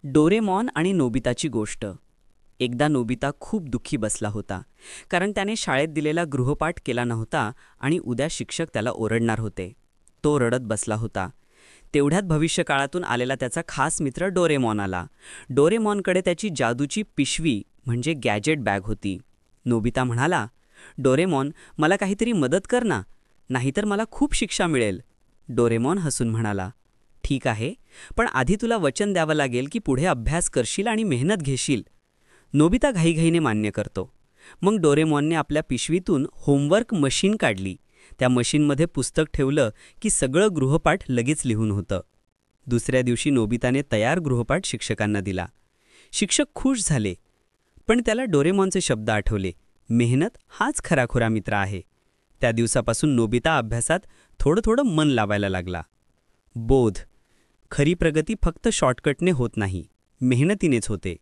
Doraemon आणि नोबिताची गोष्ट. एकदा नोबिता खूप दुःखी बसला होता, कारण त्याने शाळेत दिलेला गृहपाठ केला नव्हता आणि उद्या शिक्षक त्याला ओरडणार होते. तो रडत बसला होता. तेवढ्यात भविष्यकाळातून आलेला त्याचा खास मित्र डोरेमॉन आला. डोरेमॉनकडे त्याची जादूची पिशवी म्हणजे गॅजेट बॅग होती. नोबिता म्हणाला, "डोरेमॉन, मला काहीतरी मदत कर ना, नाहीतर मला खूप शिक्षा मिळेल." डोरेमॉन हसून म्हणाला, "ठीक आहे, पण आधी तुला वचन द्यावं लागेल की पुढे अभ्यास करशील आणि मेहनत घेशील." नोबिता घाईघाईने मान्य करतो. मग डोरेमॉनने आपल्या पिशवीतून होमवर्क मशीन काढली. त्या मशीनमध्ये पुस्तक ठेवलं की सगळं गृहपाठ लगेच लिहून होतं. दुसऱ्या दिवशी नोबिताने तयार गृहपाठ शिक्षकांना दिला. शिक्षक खुश झाले, पण त्याला डोरेमॉनचे शब्द आठवले, "मेहनत हाच खराखुरा मित्र आहे." त्या दिवसापासून नोबिता अभ्यासात थोडं थोडं मन लावायला लागला. बोध: खरी प्रगती फक्त शॉर्टकटने होत नाही, मेहनतीनेच होते.